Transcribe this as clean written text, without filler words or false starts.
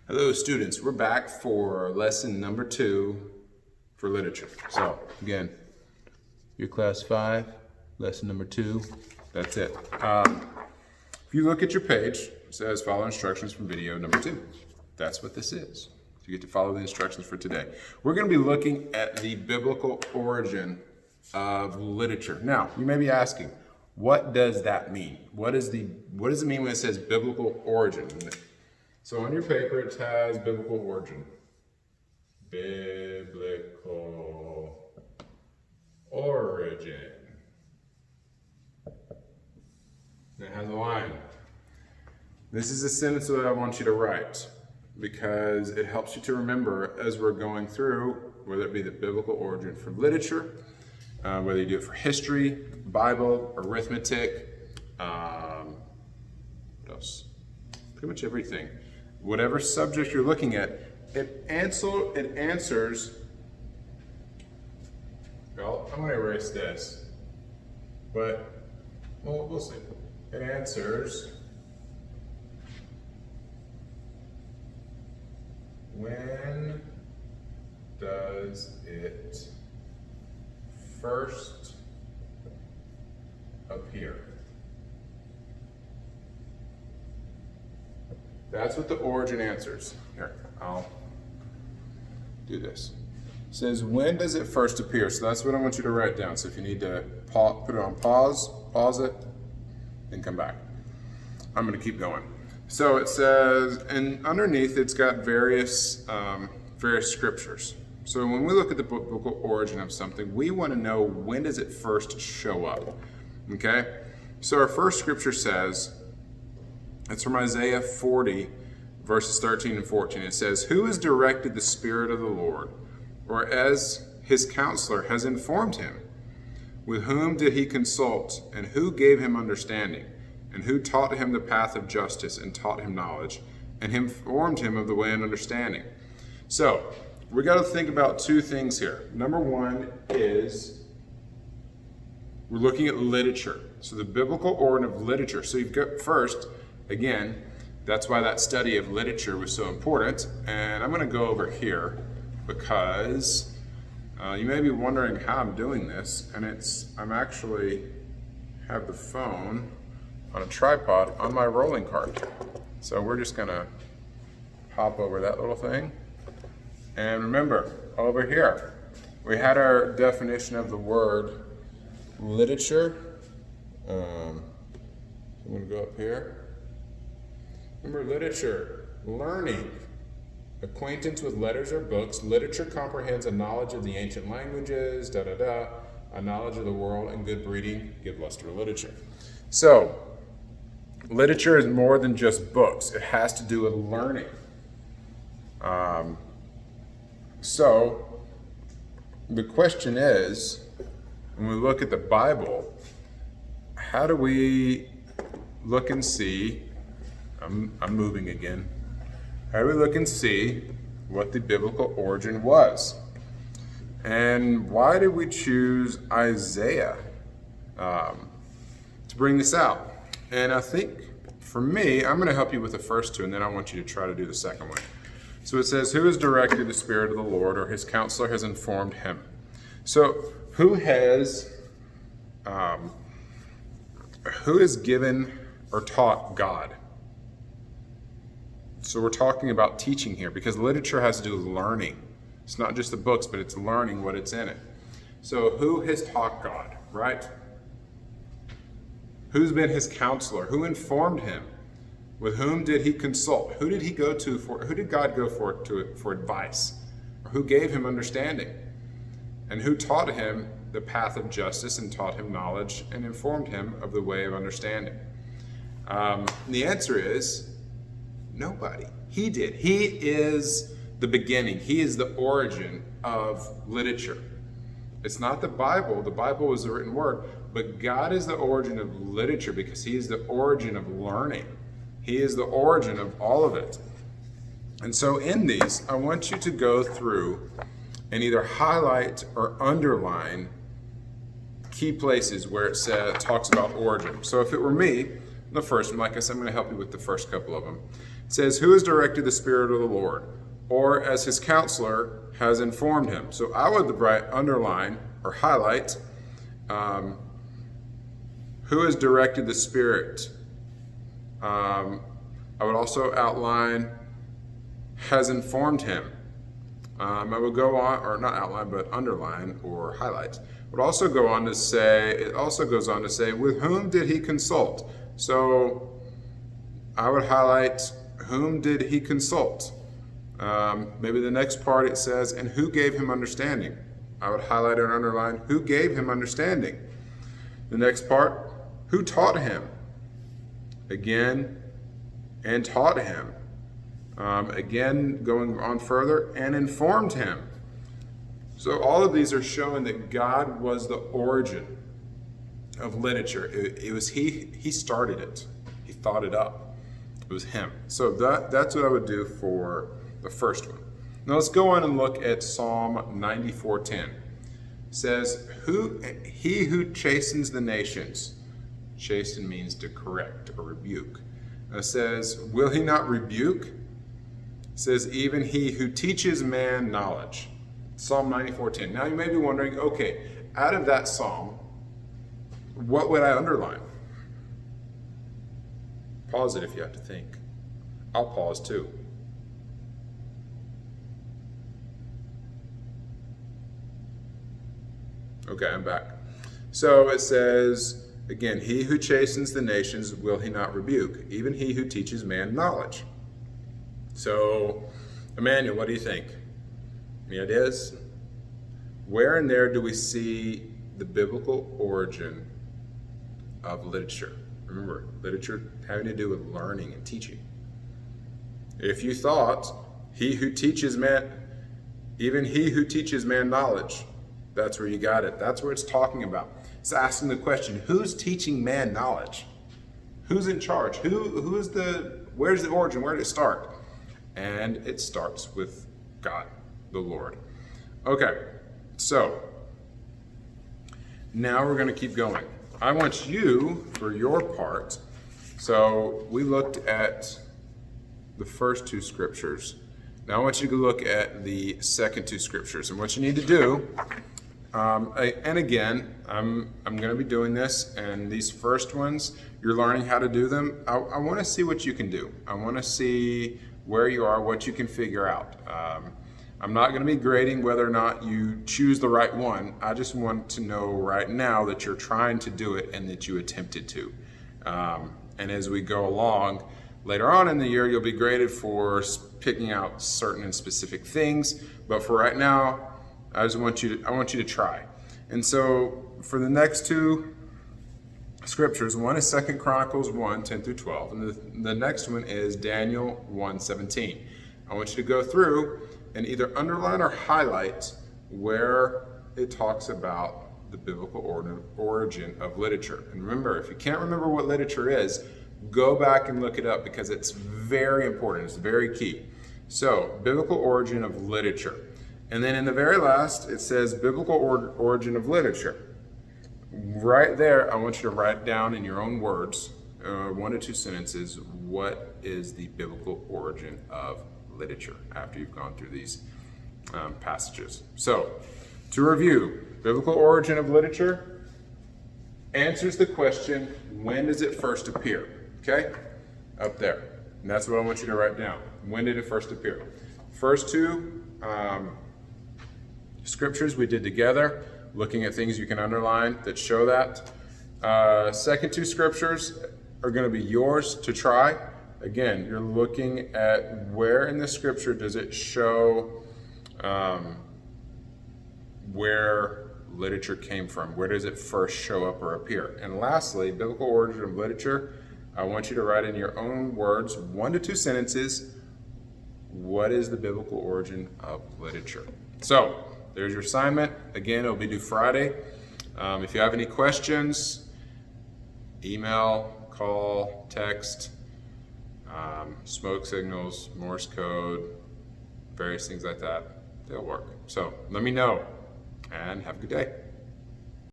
Hello students, we're back for lesson number 2 for literature. So again, your class 5, lesson number 2, that's it. If you look at your page, it says follow instructions from video number 2. That's what this is. You get to follow the instructions for today. We're going to be looking at the biblical origin of literature. Now, you may be asking, what does that mean? What does it mean when it says biblical origin? So on your paper, it has biblical origin. Biblical origin. And it has a line. This is a sentence that I want you to write because it helps you to remember as we're going through, whether it be the biblical origin for literature, whether you do it for history, Bible, arithmetic, what else? Pretty much everything. Whatever subject you're looking at, it answers, well, I'm going to erase this, but we'll see. It answers when does it first appear? That's what the origin answers. Here, I'll do this. It says, when does it first appear? So that's what I want you to write down. So if you need to put it on pause it, then come back. I'm going to keep going. So it says, and underneath it's got various scriptures. So when we look at the biblical origin of something, we want to know when does it first show up. Okay? So our first scripture says, it's from Isaiah 40, verses 13 and 14. It says, who has directed the Spirit of the Lord, or as his counselor has informed him? With whom did he consult, and who gave him understanding? And who taught him the path of justice, and taught him knowledge, and informed him of the way of understanding? So, we got to think about two things here. Number one is, we're looking at literature. So the biblical origin of literature. So you've got first, again, that's why that study of literature was so important. And I'm going to go over here because you may be wondering how I'm doing this. And I'm actually have the phone on a tripod on my rolling cart. So we're just going to hop over that little thing. And remember, over here, we had our definition of the word literature. I'm going to go up here. Remember, literature, learning, acquaintance with letters or books. Literature comprehends a knowledge of the ancient languages, a knowledge of the world, and good breeding give luster to literature. So, literature is more than just books. It has to do with learning. So, the question is, when we look at the Bible, how do we look and see, I'm moving again, how do we look and see what the biblical origin was? And why did we choose Isaiah to bring this out? And I think, for me, I'm going to help you with the first two, and then I want you to try to do the second one. So it says, who has directed the Spirit of the Lord, or his counselor has informed him? So who has given or taught God? So we're talking about teaching here because literature has to do with learning. It's not just the books, but it's learning what it's in it. So who has taught God, right? Who's been his counselor? Who informed him? With whom did he consult? Who did he go to for? Who did God go for advice? Or who gave him understanding? And who taught him the path of justice and taught him knowledge and informed him of the way of understanding? The answer is nobody. He did. He is the beginning. He is the origin of literature. It's not the Bible. The Bible was the written word, but God is the origin of literature because he is the origin of learning. He is the origin of all of it. And so in these, I want you to go through and either highlight or underline key places where it talks about origin. So if it were me, the first one, like I said, I'm going to help you with the first couple of them. It says, who has directed the Spirit of the Lord? Or as his counselor has informed him. So I would underline or highlight who has directed the Spirit. I would also outline has informed him. I would go on, or not outline, but underline or highlight. Would also go on to say, it also goes on to say, with whom did he consult? So I would highlight, whom did he consult? Maybe the next part it says, and who gave him understanding? I would highlight and underline, who gave him understanding? The next part, who taught him? Again, and taught him. Again, going on further, and informed him. So all of these are showing that God was the origin of literature. It was he started it. He thought it up. It was him. So that's what I would do for the first one. Now let's go on and look at Psalm 94:10. It says, he who chastens the nations. Chasten means to correct or rebuke. It says, will he not rebuke? It says, even he who teaches man knowledge. Psalm 94:10. Now you may be wondering, okay, out of that psalm, what would I underline? Pause it if you have to think. I'll pause too. Okay, I'm back. So it says, again, he who chastens the nations will he not rebuke, even he who teaches man knowledge. So, Emmanuel, what do you think? Any ideas? Where and there do we see the biblical origin of literature? Remember, literature having to do with learning and teaching. If you thought, he who teaches man, even he who teaches man knowledge, that's where you got it. That's where it's talking about. It's asking the question, who's teaching man knowledge? Who's in charge? Where's the origin? Where did it start? And it starts with God, the Lord. Okay, so now we're going to keep going. I want you, for your part, so we looked at the first two scriptures. Now I want you to look at the second two scriptures. And what you need to do, and again, I'm going to be doing this, and these first ones, you're learning how to do them. I want to see what you can do. I want to see where you are, what you can figure out. I'm not going to be grading whether or not you choose the right one. I just want to know right now that you're trying to do it and that you attempted to. And as we go along, later on in the year, you'll be graded for picking out certain and specific things. But for right now, I want you to try. And so for the next two scriptures, one is 2 Chronicles 1:10-12, and the next one is Daniel 1:17. I want you to go through and either underline or highlight where it talks about the biblical origin of literature. And remember, if you can't remember what literature is, go back and look it up because it's very important. It's very key. So, biblical origin of literature. And then in the very last, it says biblical origin of literature. Right there, I want you to write down in your own words, 1 to 2 sentences, what is the biblical origin of literature after you've gone through these passages. So, to review, biblical origin of literature answers the question, when does it first appear? Okay? Up there. And that's what I want you to write down. When did it first appear? First two scriptures we did together, looking at things you can underline that show that. Second two scriptures are going to be yours to try. Again, you're looking at where in the scripture does it show where literature came from. Where does it first show up or appear? And lastly, biblical origin of literature. I want you to write in your own words, 1 to 2 sentences, what is the biblical origin of literature? So, there's your assignment. Again, it'll be due Friday. If you have any questions, email, call, text, smoke signals, Morse code, various things like that, they'll work. So let me know and have a good day.